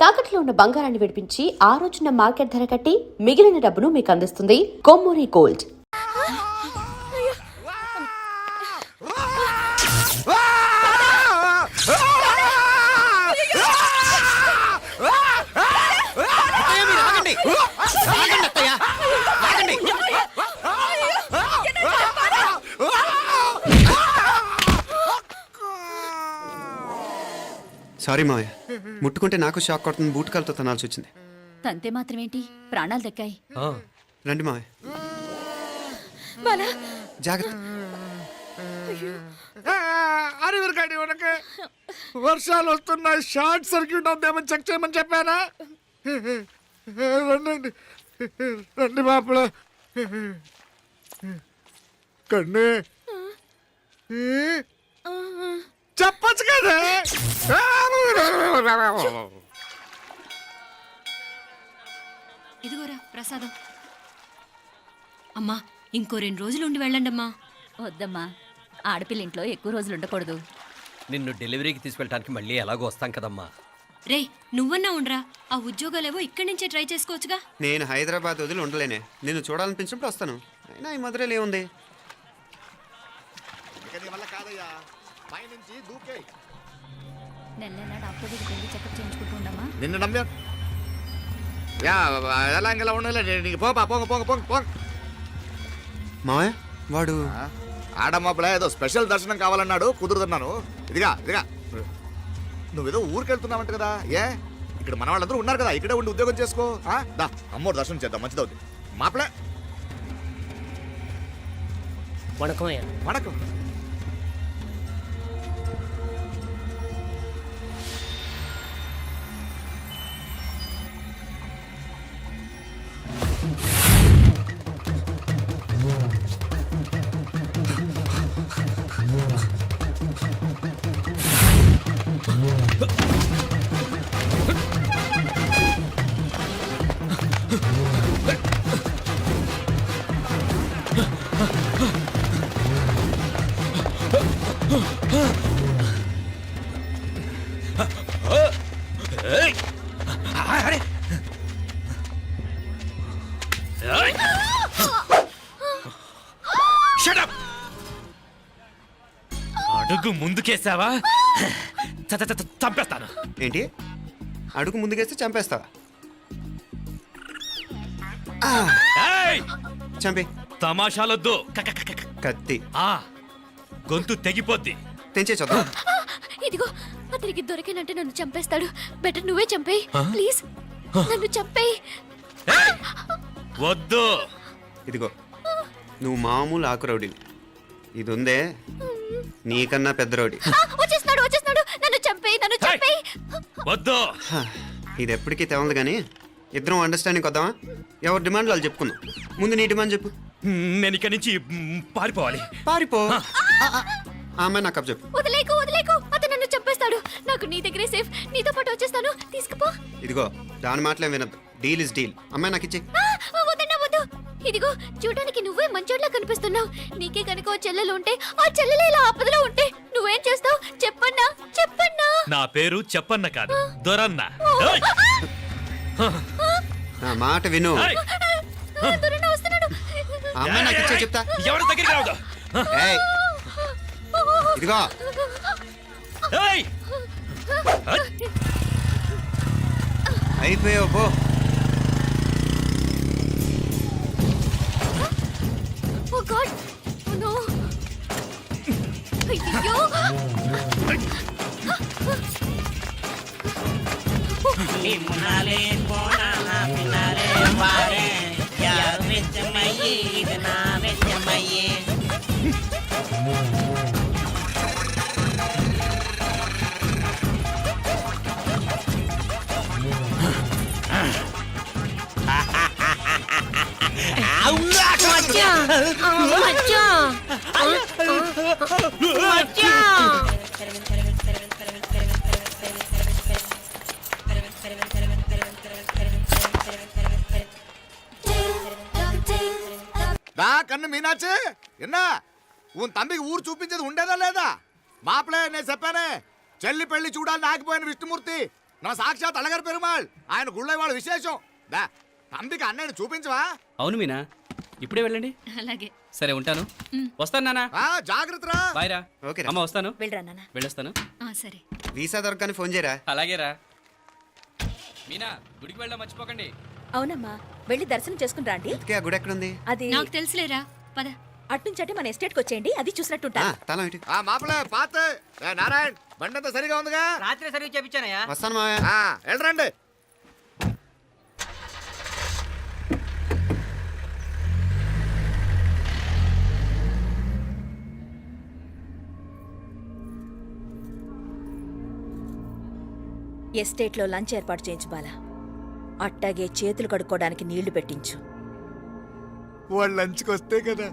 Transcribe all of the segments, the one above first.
తాకట్లో ఉన్న బంగారాన్ని విడిపించి ఆ రోజున మార్కెట్ ధర కట్టి మిగిలిన డబ్బును మీకు అందిస్తుంది కొమ్మూరి గోల్డ్. సారీ మావయ్య, ముట్టుకుంటే నాకు షాక్ కొడుతుంది. బూటకాలతో తనాల్సి వచ్చింది. తంతే మాత్రమేంటి, ప్రాణాలు దక్కాయి. రండి మావయ్య, జాగ్రత్త. అరివిరకండి మనకి వర్షాలు వస్తున్నాయి, షార్ట్ సర్క్యూట్ అవుతామని చెక్ చేయమని చెప్పానా? రండి రండి మాపల కన్నే చెప్పచ్చు కదా. ఇదిగోరా ప్రసాదం. అమ్మా, ఇంకో 2 రోజులు ఉండి వెళ్ళండమ్మా. వద్దమ్మా, ఆడపిల్ల ఇంట్లో ఎక్కువ రోజులు ఉండకూడదు. నిన్ను డెలివరీకి తీసుకెళ్ళడానికి మళ్ళీ ఎలాగో వస్తాం కదమ్మా. రే, నువ్వన్నా ఉండరా, ఆ ఉద్యోగాలేవో ఇక్కడి నుంచే ట్రై చేసుకోవచ్చుగా. నేను హైదరాబాద్ వదిలి ఉండలేనే. నిన్ను చూడాలనిపించినప్పుడు వస్తాను. అయినా ఈ మధురలో ఏముంది? నెల నెల డాక్టర్ దగ్గరికి వెళ్ళి చెకప్ చేయించుకుంటూ ఉండమ్మా. నిన్ను నమ్మా ఎలా ఇంకెలా ఉండలే. నీకు పోపా పోంగ పోంగ పోంగ పోంగ. మావయ్య, వాడు ఆడమ్మప్పుడే ఏదో స్పెషల్ దర్శనం కావాలన్నాడు, కుదురుతున్నాను. ఇదిగా నువ్వేదో ఊరికి వెళ్తున్నావంట కదా. ఏ ఇక్కడ మన వాళ్ళందరూ ఉన్నారు కదా, ఇక్కడే ఉండి ఉద్యోగం చేసుకో. దా అమ్మోరు దర్శనం చేద్దాం, మంచిదవుతుంది. మాపలే వణకం. అడుగు ముందుకేసావా చంపేస్తాను. ఏంటి? అడుగు ముందుకేస్తే చంపేస్తావా? చంపి. తమాషాలొద్దు. కత్తి గొంతు తెగిపోద్ది. తెంచే చూద్దాం. ఇదిగో, అతనికి దొరికినంటే నన్ను చంపేస్తాడు. బెటర్ నువ్వే చంపేయి ప్లీజ్. నన్ను చంపేయి. వద్దు. ఇదిగో, నువ్వు మామూలు ఆకు రౌడీవి. ఇది ఉందే నీకన్నా పెద్ద రౌడీ. వచ్చేస్తున్నాడు. నన్ను చంపేయి. వద్దు. ఇది ఎప్పటికీ తెవలదు కానీ ఇద్దరం అండర్స్టాండింగ్ వద్దామా? ఎవరి డిమాండ్లు వాళ్ళు చెప్పుకుందాం. ముందు నీ డిమాండ్ చెప్పు. నేను ఇక్కడి నుంచి పారిపోవాలి. పారిపో. ఆ అమ్మాయి నాకు చెప్పు. వదిలేకు. అతను నన్ను చంపేస్తాడు. నాకు నీ దగ్గరే సేఫ్. నీతో పాటు వచ్చేస్తాను. తీసుకుపో. ఇదిగో, దాని మాటలే వినద్దు. Deal is deal. అమ్మాయి నాకు ఇచ్చే. వద్దు. ఇదిగో, చూడడానికి నువ్వే మంచోడ్లా కనిపిస్తున్నావు. నీకే కనుక ఓ చెల్లెలు ఉంటే, ఆ చెల్లెలు ఇలా ఆపదలో ఉంటే నువ్వేం చేస్తావు? చెప్పన్నా. నా పేరు చెప్పన్న కాదు, దొరన్న. నా మాట విను. దొరన్న వస్తున్నాడు. ఆ అమ్మాయి నాకు ఇచ్చే చెప్తా. ఎవరి దగ్గరికి రావద్దు. ఏయ్, ఇదిగో. అయిపోయావు పో. Oh God! Oh no! అయ్యో! నిమ్నాలే పోనా పినాలే వారే యార్ వెచ్చమయ్యి ఇది నా వెచ్చమయ్యి. కన్ను మీనాచి ఎన్నా ఉన్ తమ్మికి ఊరు చూపించేది ఉండేదా లేదా? మాపలే నేను చెప్పానే, చెల్లి పెళ్లి చూడాలని ఆగిపోయిన విష్ణుమూర్తి నా సాక్షాత్ అళగర్ పెరుమాళ్ ఆయన గుళ్ళో వాళ్ళ విశేషం దా తండ్రికి అన్నయ్యని చూపించవా అవును మీనా ఇప్పుడే వెళ్ళండి అలాగే సరే ఉంటాను వస్తాను నానా జాగ్రత్తరా బాయ్ రా ఓకే అమ్మ వస్తాను వెళ్ళరా నాన్న వెళ్ళొస్తాను సరే వీసా దొరకని ఫోన్ చేయరా. అలాగే రా మీనా గుడికి వెళ్ళడం మర్చిపోకండి. అవునమ్మా వెళ్ళి దర్శనం చేసుకుని రండి. ఇంతకీ ఆ గుడి ఎక్కడుంది? అది నాకు తెలుసులేరా పద. అట్నుంచంటే మన ఎస్టేట్కి వచ్చేయండి, అది చూసినట్టుంటా. తల ఇటు. మాపలే పాత నారాయణ్ బండంతా సరిగా ఉందిగా. రాత్రి సర్వీస్ చేపించానయ్యా. వస్తాను మావయ్య. వెళ్ళరండి. ఎస్టేట్లో లంచ్ ఏర్పాటు చేయించు బాలా. అట్టాగే చేతులు కడుక్కోవడానికి నీళ్లు పెట్టించు. వాళ్ళు లంచ్కి వస్తే కదా.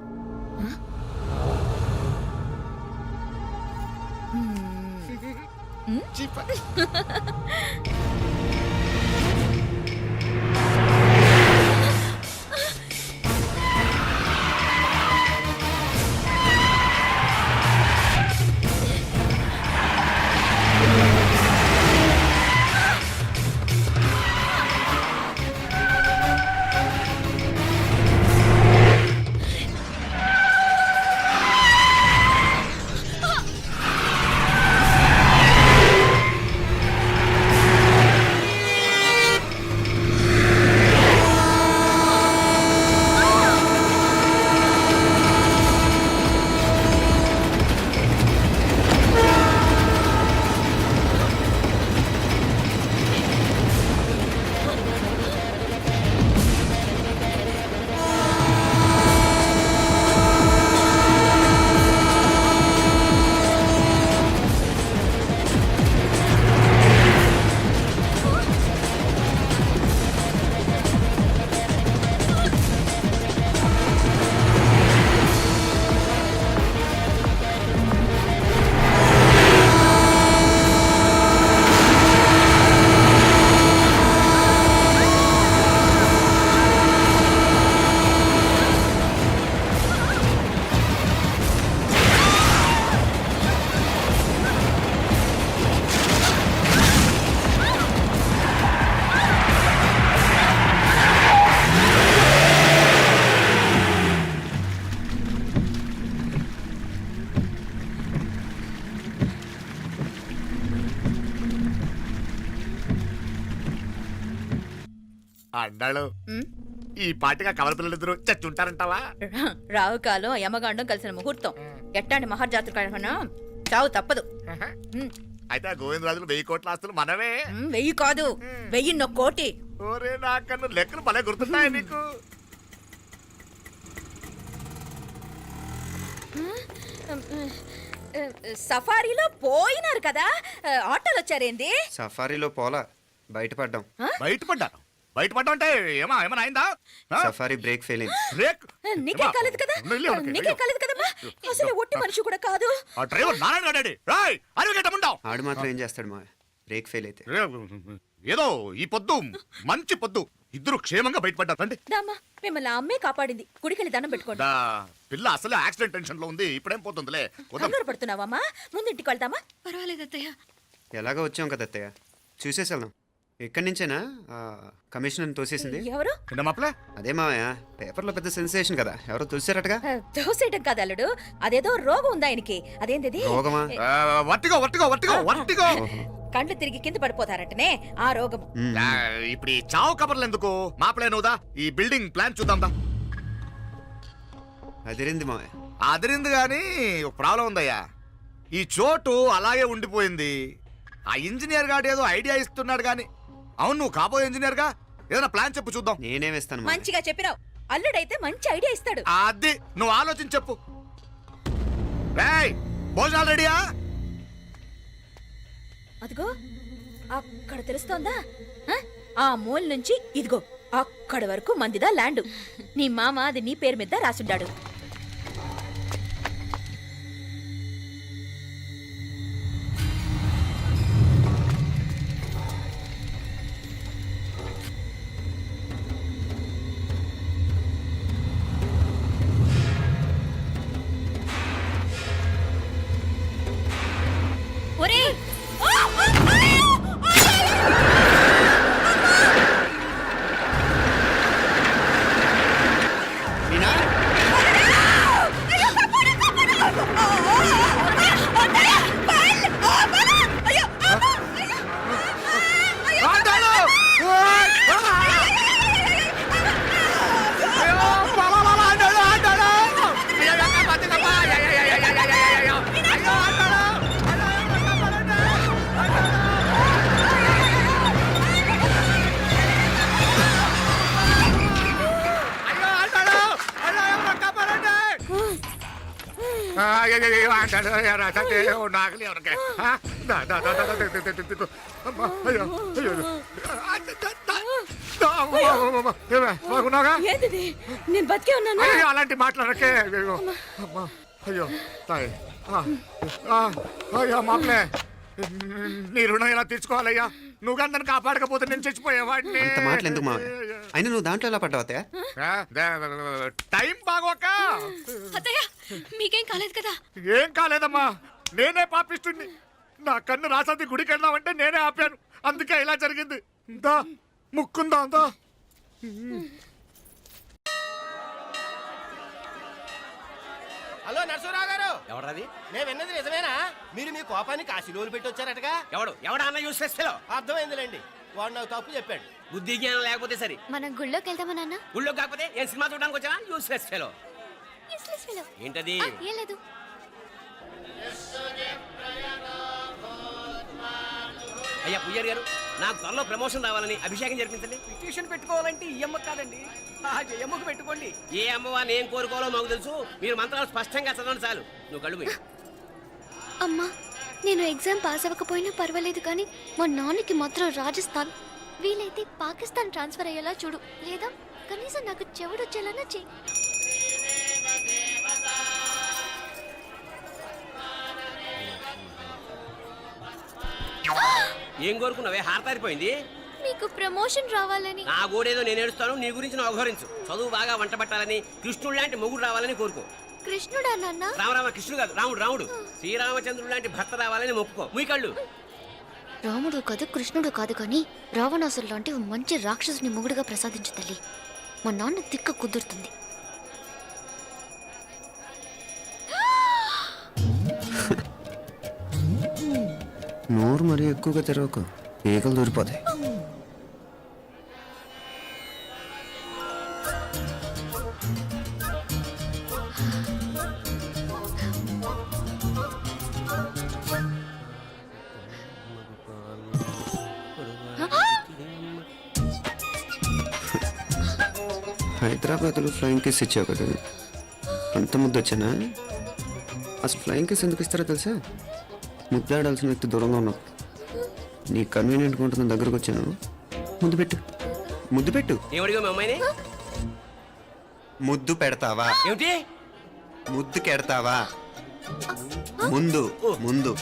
చీప. అన్నాడు ఈ పాటిగా కవల పిల్లలిద్దరూ చచ్చుంటారంటావా? రావు కాలం యమగాండం కలిసిన ముహూర్తం. ఎట్టాంటి మహాజాతృ కన్నా చావు తప్పదు. అయితే ఆ గోవిందరాజులు 1000 కోట్ల ఆస్తులు మనవే. 1000 కాదు, 1000 కోటి. ఓరే నాకన్ను లెక్కలు భలే గుర్తున్నాయి నీకు. సఫారీలో పోయినారు కదా, ఆటోలు వచ్చారేంది? సఫారీలో పోలా, బయటపడ్డాం. బయటపడ్డాను. బయటపడ్డా అంటే ఏమైనా అయిందా? సఫారీ బ్రేక్ ఫెయిల్ అయింది. బ్రేక్ నీకే కాలేదు కదా, నీకే కాలేదు కదమ్మా. అసలు ఒట్టి మనిషి కూడా కాదు. ఆ డ్రైవర్ నారాయణ గాడి రాయ్ అరగటముండావు. ఆడు మాత్రం ఏం చేస్తాడు మా బ్రేక్ ఫెయిల్ అయితే. ఏదో ఈ పొద్దు మంచి పొద్దు ఇద్దరు క్షేమంగా బయటపడ్డారు. రండి. దామ్మా మిమ్మల్ని అమ్మే కాపాడింది. గుడికెళ్ళి దండం పెట్టుకోండి. దా, పిల్ల అసలే యాక్సిడెంట్ టెన్షన్ లో ఉంది. ఇప్పుడేం పోతుందిలే. కంగారు పడుతున్నావమ్మా? ముందు ఇంటికి వెళ్తామా? పర్వాలేదు అత్తయ్య. ఎలాగో వచ్చాం కదా అత్తయ్య, చూసేసి వెళ్దాం. ఎక్కడి నుంచేనా కమిషనర్ తోసేసింది? ఎవరు? మాపలే అదే మావయ్య, పేపర్లో పెద్ద సెన్సేషన్ కదా, ఎవరో తోసారటగా. దోసేయటం కాదు అల్లుడు, అదేదో రోగం ఉందా ఆయనకి. అదేంటిది? రోగమా? వట్టిగో వట్టిగో వట్టిగో వట్టిగో. కండ్లు తిరిగి కింద పడిపోతారటనే ఆ రోగం. ఇప్పుడు ఈ చావు కబర్లు ఎందుకు? మాపలే నువ్వుదా ఈ బిల్డింగ్ ప్లాన్ చూద్దాం దా. అదిరింది మావయ్య. అదిరింది గాని ఒక ప్రాబ్లం ఉందయ్యా. ఈ చోటు అలాగే ఉండిపోయింది. ఆ ఇంజనీర్ గాడు ఏదో ఐడియా ఇస్తున్నాడు గాని. అవును, నువ్వు కాబోయే ఇంజనీర్ గా ఏదైనా ప్లాన్ చెప్పు చూద్దాం. నేనేమిస్తాను? మంచిగా చెప్పినావు. అల్లుడైతే మంచి ఐడియా ఇస్తాడు. అది నువ్వు ఆలోచించి చెప్పు. రేయ్, భోజనాలు రెడీయా? అదిగో అక్కడ తెలుస్తోందా? ఆ మూల నుంచి ఇదిగో అక్కడ వరకు మందిదా ల్యాండ్. నీ మామ అది నీ పేరు మీద రాసుండాడు. ఒరేయ్ అంటాడు నాకలి ఎవరికే బాగున్నాగా ఏంటిది నేను బతికే ఉన్నాను అయ్యో అలాంటి మాట్లాడకే అయ్యో అమ్మా అయ్యో తాయి అయ్యో మామలే నీ రుణం ఎలా తీర్చుకోవాలయ్యా నువ్వు అందరిని కాపాడకపోతే నేను చచ్చిపోయేవాడిని అంత మాటలు ఎందుకు మా అయినా నువ్వు దాంట్లో ఎలా పడ్డావు అత్తయ్య? టైం బాగోక అత్తయ్య మీకేం కాలేదు కదా? ఏం కాలేదమ్మా నేనే పాపిస్తుంది నా కన్ను రాసాది గుడికి వెళ్దామంటే నేనే ఆపాను అందుకే ఇలా జరిగింది దా ముక్కుందా అంతా హలో నరసరావు గారు, ఎవరది? నేను విన్నది నిజమేనా? మీరు మీ కోపాన్ని కాశీలోలు పెట్టి వచ్చారటగా? ఎవడా అన్న యూస్లెస్ ఫెలో? అర్థమైందిలేండి, వాడు నాకు తప్పు చెప్పాడు. బుద్ధి జ్ఞానం లేకపోతే సరే. మనం గుళ్ళోకి వెళ్దామా నాన్న? ఊళ్ళో కాకపోతే ఏం సినిమా చూడడానికి వచ్చావా? Useless fellow. Useless fellow. ఏంటది? ఏం లేదు. అయ్యా పుయ్యర్ గారు, నాకు త్వరలో ప్రమోషన్ రావాలని అభిషేకం జరిపించండి. పిటిషన్ పెట్టుకోవాలంటే ఈ అమ్మ కాదండి, ఆ జయమ్మకు పెట్టుకోండి. ఏ అమ్మవారిని ఏం కోరుకోవాలో మాకు తెలుసు. మీరు మంత్రాలు స్పష్టంగా చదవండి చాలు. నువ్వు కళ్ళు మూయి. అమ్మా, నేను ఎగ్జామ్ పాస్ అవ్వకపోయినా పర్వాలేదు కానీ మా నాన్నకి మాత్రం రాజస్థాన్ వీలైతే పాకిస్తాన్ ట్రాన్స్ఫర్ అయ్యేలా చూడు, లేదా కనీసం నాకు చెవుడు వచ్చేలానా చెయ్యి. ఏం కోరుకున్నావే? హారతారిపోయింది. మీకు ప్రమోషన్ రావాలని. నా గోడేదో నేను ఏడుస్తాను, నీ గురించి నువ్వు అవహరించు. చదువు బాగా వంట పట్టాలని, కృష్ణుడు లాంటి మొగుడు రావాలని కోరుకో. కృష్ణుడా నాన్న? రామరామ కృష్ణుడు కాదు, రాముడు రాముడు. శ్రీరామచంద్రుడు లాంటి భర్త రావాలని మొక్కుకో. ముయ్యి కళ్ళు. రాముడు కాదు కృష్ణుడు కాదు కానీ రావణాసురు లాంటి ఓ మంచి రాక్షసుని మొగుడుగా ప్రసాదించు తల్లి. మా నాన్న తిక్క కుదురుతుంది. నోరు మరీ ఎక్కువగా తెరవకు, ఈకలు దూరిపోతాయి. హైదరాబాద్లో ఫ్లయింగ్ కేస్ ఇచ్చావు కదా, అంత ముద్దు వచ్చానా? అసలు ఫ్లయింగ్ కేస్ ఎందుకు ఇస్తారో తెలుసా? ముద్దాడాల్సిన వ్యక్తి దూరంగా ఉన్నావు. నీ కన్వీనియంట్గా ఉంటుంది దగ్గరకు వచ్చాను. ముద్దు పెట్టు, ముద్దు పెట్టు. ఏమడిగా మీ అమ్మాయిని? ముద్దు పెడతావా? ఏమిటి? ముద్దు కెడతావా? ముందు ముందు.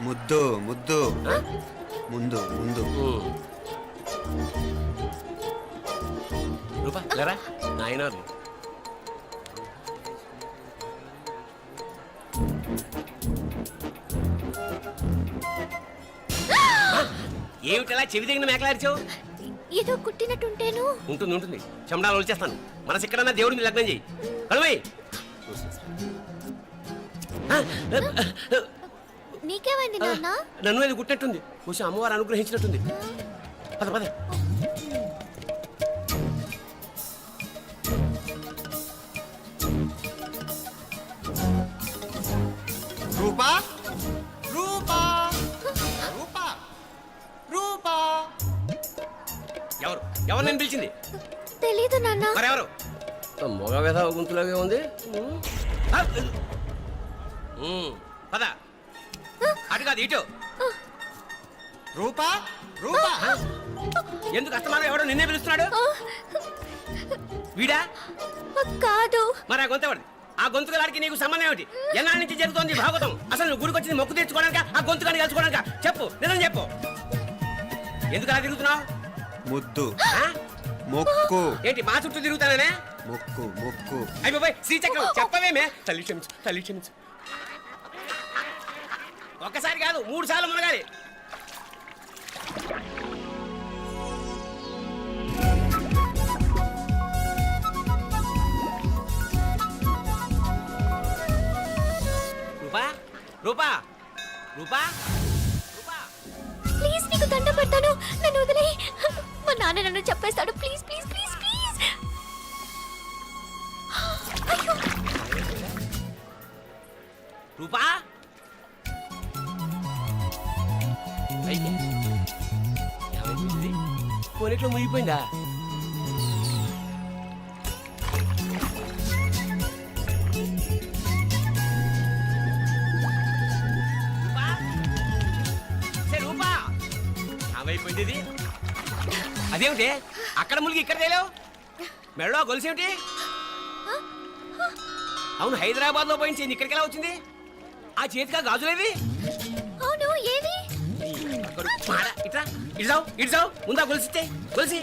ముద్దు ముద్దు ముందు ముందు. రూపా లేరా నాయనారు. ఏమిటలా చెవి దగ్గర మేకలారిచావు? ఏదో కుట్టినట్టుంటేను. ఉంటుంది ఉంటుంది, చెమడాలు వచ్చేస్తాను. మనసు ఎక్కడన్నా దేవుడిని లగ్నం చేయి. కలువై. నీకేమైంది నాన్న? నన్ను అది గుట్టినట్టుంది, కొంచెం అమ్మవారు అనుగ్రహించినట్టుంది. పద పద. రూపా రూపా రూపా రూపా. ఎవరు ఎవరు నేను పిలిచింది? తెలీదు నాన్న. మరెవరు? మొగ వేధ గుంతులాగే ఉంది. పద. అటు కాదు ఇటు. రూపా రూపా. ఎందుకు అస్తమానం ఎవడో నిన్నే పిలుస్తున్నాడు? వీడా? కాదు. మరి ఆ గొంతు ఎవరిది? ఆ గొంతుగాడికి నీకు సంబంధం ఏమిటి? ఎన్నాళ్ళ నుంచి జరుగుతోంది భాగవతం? అసలు నువ్వు గుడికి వచ్చింది మొక్కు తెచ్చుకోవడానిక, ఆ గొంతుగాని కలుసుకోవడానిక? చెప్పు, నిజం చెప్పు. ఎందుకు అలా తిరుగుతున్నావు? ముద్దు మొక్కు. ఏంటి మా చుట్టూ తిరుగుతానే? మొక్కు మొక్కు. అయిపోయి శ్రీచక్రం చెప్పవేమే? తల్లి క్షమించు, తల్లి క్షమించు. ఒక్కసారి కాదు 3 సార్లు మునగాలి. రూపా రూపా రూపా ప్లీజ్ నీకు దండ పెడతాను, నన్ను వదిలే. మా నాన్న నన్ను చెప్పేస్తాడు. Please please please please. అయ్యో రూపా పైకి. ఏమైంది? కొనిట్లో మునిగిపోయిందా? రూపా? సే రూపా ఏమైపోయింది ఇది? అదేమిటి అక్కడ మునిగి ఇక్కడ తేలేవు? మెడలో గొలుసేమిటి? అవును, హైదరాబాద్ లో పోయించింది, ఇక్కడికి ఎలా వచ్చింది? ఆ చేతిగా గాజులేవి? అవును, ఏది? ఇట్రా ఇడ్సావు ముందా గొలిసితే గొలిసి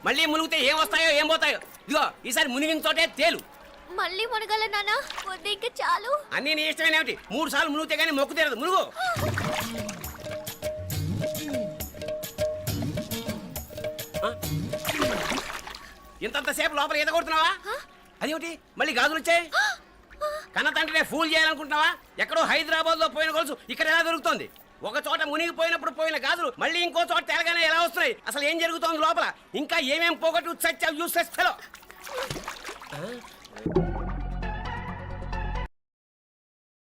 మళ్ళీ మునిగితే ఏం వస్తాయో ఏం పోతాయో. ఇదిగో ఈసారి మునిగిన తోటే తేలు. మళ్ళీ మునగల నాన్న, వద్దు ఇంకా చాలు. అన్నీ నీ ఇష్టమేనేమిటి? 3 సార్లు మునిగితే కానీ మొక్కు తీరదు. మునుగు. ఇంతంతసేపు లోపల ఈత కొడుతున్నావా? అదేమిటి మళ్ళీ గాజులు వచ్చాయి? కన్న తండ్రినే ఫూల్ చేయాలనుకుంటున్నావా? ఎక్కడో హైదరాబాద్ లో పోయిన గొలుసు ఇక్కడ ఎలా దొరుకుతుంది? ఒక చోట మునిగిపోయినప్పుడు పోయిన గాజులు మళ్ళీ ఇంకో చోట తేలగానే ఎలా వస్తున్నాయి? అసలు ఏం జరుగుతోంది లోపల? ఇంకా ఏమేం పోగొట్టు చచ్చావు యూస్లెస్ ఫెలో.